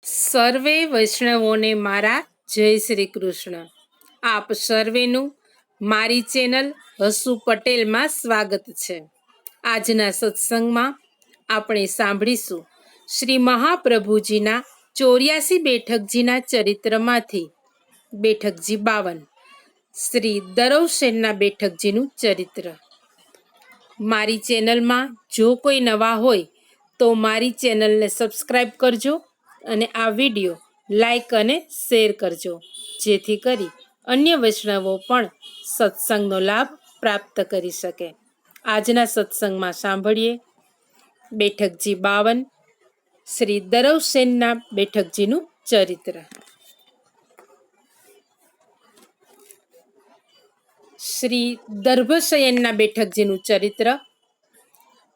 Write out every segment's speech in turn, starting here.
સર્વે વૈષ્ણવોને મારા જય શ્રી કૃષ્ણ. આપ સર્વેનું મારી ચેનલ હસુ પટેલમાં સ્વાગત છે. આજના સત્સંગમાં આપણે સાંભળીશું શ્રી મહાપ્રભુજીના 84 બેઠકજીના ચરિત્રમાંથી બેઠકજી 52, શ્રી દરવસેનના બેઠકજીનું ચરિત્ર. મારી ચેનલમાં જો કોઈ નવા હોય તો મારી ચેનલને સબસ્ક્રાઈબ કરજો અને આ વિડીયો લાઈક અને શેર કરજો, જેથી કરી અન્ય વૈષ્ણવો પણ સત્સંગનો લાભ પ્રાપ્ત કરી શકે. આજના સત્સંગમાં સાંભળીએ બેઠકજી 52, શ્રી દરવસેનના બેઠકજીનું ચરિત્ર. શ્રી દર્ભશયનના બેઠકજીનું ચરિત્ર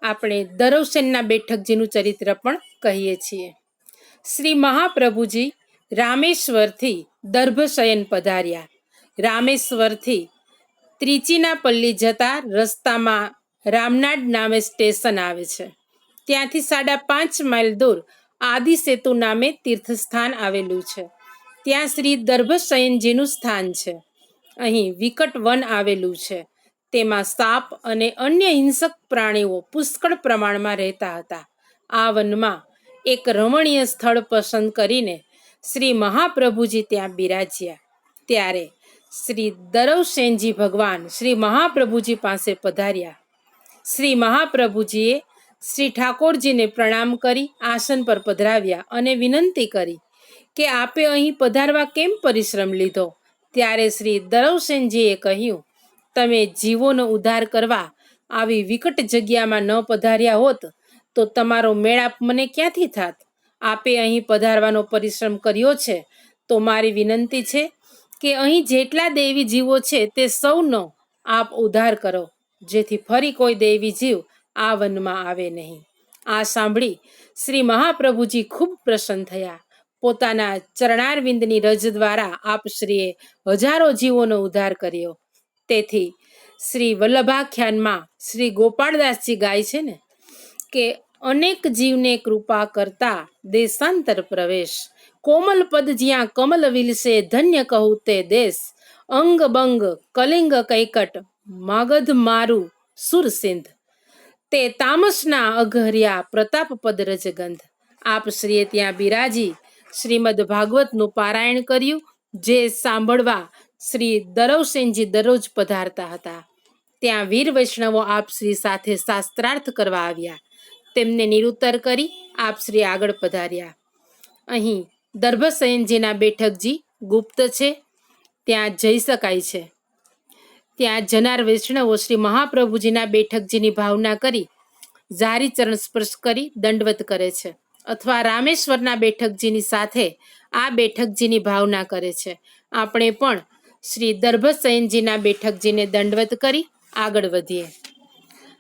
આપણે દરવસેનના બેઠકજીનું ચરિત્ર પણ કહીએ છીએ. શ્રી મહાપ્રભુજી રામેશ્વરથી દર્ભશયન પધાર્યા. રામેશ્વરથી ત્રિચિનાપલ્લી જતા રસ્તામાં રામનાડ નામે સ્ટેશન આવે છે. ત્યાંથી 5.5 માઇલ દૂર આદિસેતુ નામે તીર્થસ્થાન આવેલું છે. ત્યાં શ્રી દર્ભશયનજીનું સ્થાન છે. અહીં વિકટ વન આવેલું છે. તેમાં સાપ અને અન્ય હિંસક પ્રાણીઓ પુષ્કળ પ્રમાણમાં રહેતા હતા. આ વનમાં એક રમણીય સ્થળ પસંદ કરીને શ્રી મહાપ્રભુજી ત્યાં બિરાજ્યા. ત્યારે શ્રી દરવસેનજી ભગવાન શ્રી મહાપ્રભુજી પાસે પધાર્યા. શ્રી મહાપ્રભુજીએ શ્રી ઠાકોરજીને પ્રણામ કરી આસન પર પધરાવ્યા અને વિનંતી કરી કે આપે અહીં પધારવા કેમ પરિશ્રમ લીધો. ત્યારે શ્રી દરવસેનજીએ કહ્યું, તમે જીવોનો ઉદ્ધાર કરવા આવી વિકટ જગ્યામાં ન પધાર્યા હોત તો તમારો મેળાપ મને ક્યાંથી થાત. આપે અહીં પધારવાનો પરિશ્રમ કર્યો છે તો મારી વિનંતી છે કે અહીં જેટલા દેવી જીવો છે તે સૌનો આપ ઉદ્ધાર કરો, જેથી ફરી કોઈ દેવી જીવ આ વનમાં આવે નહીં. આ સાંભળી શ્રી મહાપ્રભુજી ખૂબ પ્રસન્ન થયા. પોતાના ચરણારવિંદની રજ દ્વારા આપ શ્રીએ હજારો જીવોનો ઉદ્ધાર કર્યો. તેથી શ્રી વલ્લભાખ્યાનમાં શ્રી ગોપાળદાસજી ગાય છે ને કે અનેક જીવને કૃપા કરતા દેશાંતર પ્રવેશ, કોમલ પદ જ્યાં કમલ વિલસે ધન્ય કહું તે દેશ, અંગ બંગ કલિંગ કૈકટ માગધ મારું સુરસિંધ, તે તામસના અઘહર્યા પ્રતાપ પદ રજગંધ. આપ શ્રીએ ત્યાં બિરાજી શ્રીમદ ભાગવતનું પારાયણ કર્યું, જે સાંભળવા શ્રી દરવસેનજી દરરોજ પધારતા હતા. ત્યાં વીર વૈષ્ણવો આપ શ્રી સાથે શાસ્ત્રાર્થ કરવા આવ્યા. તેમને નિરુત્તર કરી આપ શ્રી આગળ પધાર્યા. અહીં દર્ભશયનજીના બેઠકજી ગુપ્ત છે, ત્યાં જઈ શકાય છે. ત્યાં જનાર વૈષ્ણવો શ્રી મહાપ્રભુજીના બેઠકજીની ભાવના કરી જારી ચરણ સ્પર્શ કરી દંડવત કરે છે, અથવા રામેશ્વરના બેઠકજીની સાથે આ બેઠકજીની ભાવના કરે છે. આપણે પણ શ્રી દર્ભશયનજીના બેઠકજીને દંડવત કરી આગળ વધીએ.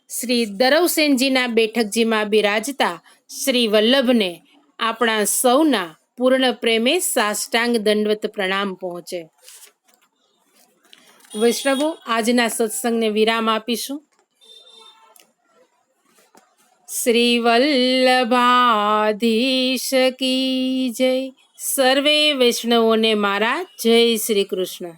શ્રી દરવસેનજીના બેઠકજીમાં બિરાજતા શ્રી વલ્લભને આપણા સૌના પૂર્ણ પ્રેમે સાષ્ટાંગ દંડવત પ્રણામ પહોંચે. વૈષ્ણવો, આજના સત્સંગને વિરામ આપીશું. શ્રી વલ્લભાધીશ કી જય. સર્વે વૈષ્ણવોને મારા જય શ્રી કૃષ્ણ.